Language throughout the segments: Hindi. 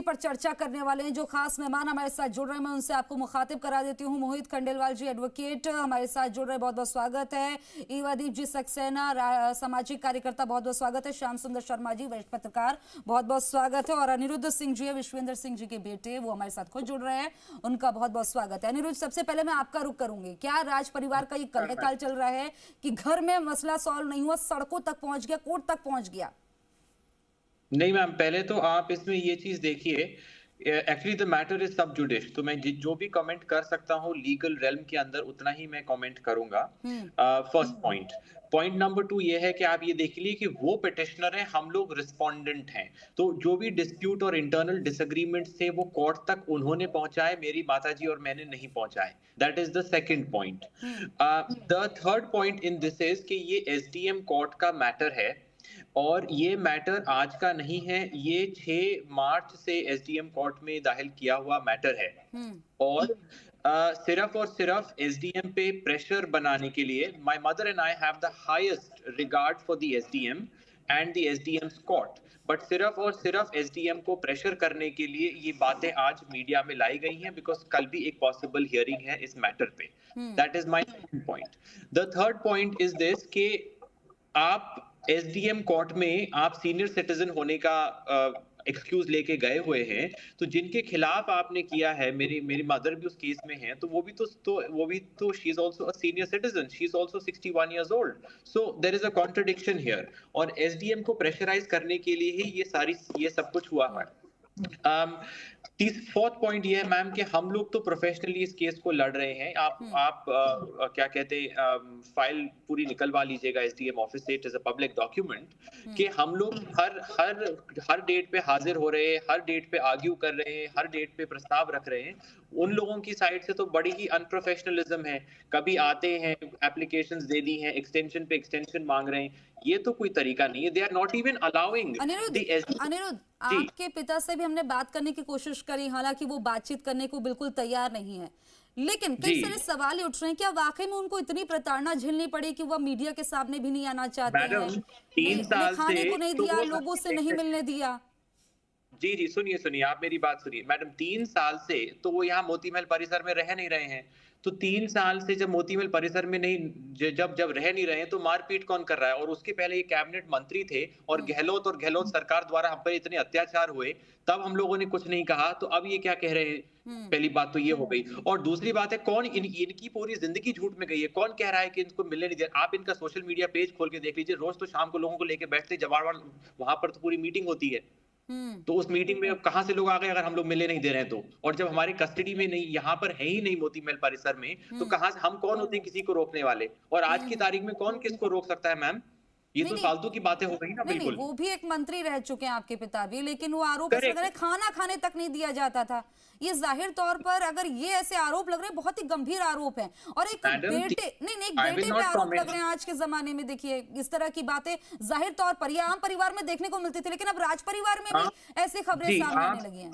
पर चर्चा करने वाले हैं। जो खास मेहमान हमारे साथ जुड़ रहे हैं मैं उनसे आपको मुखातिब करा देती हूँ। मोहित खंडेलवाल जी एडवोकेट हमारे साथ जुड़ रहे हैं, बहुत बहुत स्वागत है। ईवादीप जी सक्सेना सामाजिक कार्यकर्ता, बहुत बहुत स्वागत है। श्याम सुंदर शर्मा जी वरिष्ठ पत्रकार, बहुत बहुत स्वागत है। और अनिरुद्ध सिंह जी है, विश्वेंद्र सिंह जी के बेटे, वो हमारे साथ खुद जुड़ रहे हैं, उनका बहुत बहुत स्वागत है। अनिरुद्ध, सबसे पहले मैं आपका रुख करूंगी। क्या राज परिवार का ये कलह चल रहा है कि घर में मसला सॉल्व नहीं हुआ, सड़कों तक पहुंच गया, कोर्ट तक पहुंच गया? नहीं मैम, पहले तो आप इसमें ये चीज देखिए, एक्चुअली द मैटर इज सब जुडिश। तो मैं जो भी कमेंट कर सकता हूँ लीगल रेल्म के अंदर उतना ही मैं कमेंट करूंगा। फर्स्ट पॉइंट नंबर 2 ये है कि आप ये देख लीजिए कि वो पिटिशनर है, हम लोग रिस्पोंडेंट हैं। तो जो भी डिस्प्यूट और इंटरनल डिसएग्रीमेंट थे वो कोर्ट तक उन्होंने पहुंचाए, मेरी माताजी और मैंने नहीं पहुंचाए। That is the second point. The third point in this is कि ये एसडीएम कोर्ट का मैटर है और ये मैटर आज का नहीं है, ये 6 मार्च से एसडीएम कोर्ट में दाखिल किया हुआ मैटर है। और सिर्फ और सिर्फ एसडीएम पे प्रेशर बनाने के लिए, my mother and I have the highest regard for the SDM and the SDM's court, but सिर्फ और सिर्फ एसडीएम को प्रेशर करने के लिए ये बातें आज मीडिया में लाई गई हैं, बिकॉज कल भी एक पॉसिबल हियरिंग है इस मैटर पे। That is my second point. The third point is this कि आप एसडीएम कोर्ट में आप सीनियर सिटीजन होने का एक्सक्यूज लेके गए हुए हैं, तो जिनके खिलाफ आपने किया है, मेरी मेरी मदर भी उस केस में है, तो वो भी तो she is also a senior citizen, she is also 61 years old. So there is a contradiction here, और एसडीएम को प्रेशराइज करने के लिए ही ये सब कुछ हुआ है। फोर्थ पॉइंट ये है मैम कि हम लोग तो प्रोफेशनली इस केस को लड़ रहे हैं। आप क्या कहते हैं, फाइल पूरी निकलवा लीजिएगा एसडीएम ऑफिस से, it is a public document कि हम लोग हर डेट पे हाजिर हो रहे हैं, हर डेट पे आर्ग्यू कर रहे हैं, हर डेट पे प्रस्ताव रख रहे हैं। उन लोगों की साइड से तो बड़ी ही अनप्रोफेशनलिज्म है। कभी आते हैं, एप्लीकेशंस दे दी हैं, एक्सटेंशन पे एक्सटेंशन मांग रहे हैं। ये तो कोई तरीका नहीं है। They are not even allowing Aniruddh, आपके पिता से भी हमने बात करने की कोशिश करी, हालांकि वो बातचीत करने को बिल्कुल तैयार नहीं है, लेकिन कई सारे सवाल उठ रहे हैं। क्या वाकई में उनको इतनी प्रताड़ना झेलनी पड़ी कि वह मीडिया के सामने भी नहीं आना चाहते हैं? 3 साल खाने से को नहीं दिया, लोगों से नहीं मिलने दिया। जी, सुनिए, आप मेरी बात सुनिए मैडम। 3 साल से तो वो यहाँ मोती महल परिसर में रह नहीं रहे हैं। तो 3 साल से जब मोती महल परिसर में नहीं जब रह नहीं रहे हैं, तो मारपीट कौन कर रहा है? और उसके पहले ये कैबिनेट मंत्री थे, और गहलोत सरकार द्वारा हम पर इतने अत्याचार हुए, तब हम लोगों ने कुछ नहीं कहा, तो अब ये क्या कह रहे हैं? पहली बात तो ये हो गई। और दूसरी बात है, कौन इनकी पूरी जिंदगी झूठ में गई है? कौन कह रहा है कि इनको मिलने नहीं दे? आप इनका सोशल मीडिया पेज खोल के देख लीजिए, रोज तो शाम को लोगों को लेके बैठते जवाहर, वहां पर तो पूरी मीटिंग होती है। तो उस मीटिंग में अब कहां से लोग आ गए अगर हम लोग मिलने नहीं दे रहे हैं तो? और जब हमारे कस्टडी में नहीं, यहाँ पर है ही नहीं मोती महल परिसर में, तो कहां से हम कौन होते हैं किसी को रोकने वाले? और आज की तारीख में कौन किसको रोक सकता है मैम? ये तो फालतू की बातें हो गई ना। नहीं, बिल्कुल वो भी एक मंत्री रह चुके हैं आपके पिता भी, लेकिन वो आरोप इस लग रहा है खाना खाने तक नहीं दिया जाता था। ये जाहिर तौर पर अगर ये ऐसे आरोप लग रहे हैं, बहुत ही गंभीर आरोप हैं। और एक बेटे पे आरोप लग रहे हैं आज के जमाने में। देखिए, इस तरह की बातें जाहिर तौर पर ये आम परिवार में देखने को मिलती थी, लेकिन अब राज परिवार में भी ऐसी खबरें सामने आने लगी हैं।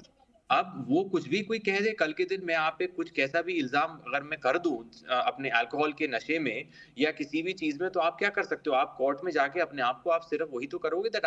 अब वो कुछ भी कोई कह दे, कल के दिन मैं आप पे कुछ कैसा भी इल्जाम अगर मैं कर दूं अपने अल्कोहल के नशे में या किसी भी चीज में, तो आप क्या कर सकते हो? आप कोर्ट में जाके अपने आप को आप सिर्फ वही तो करोगे दैट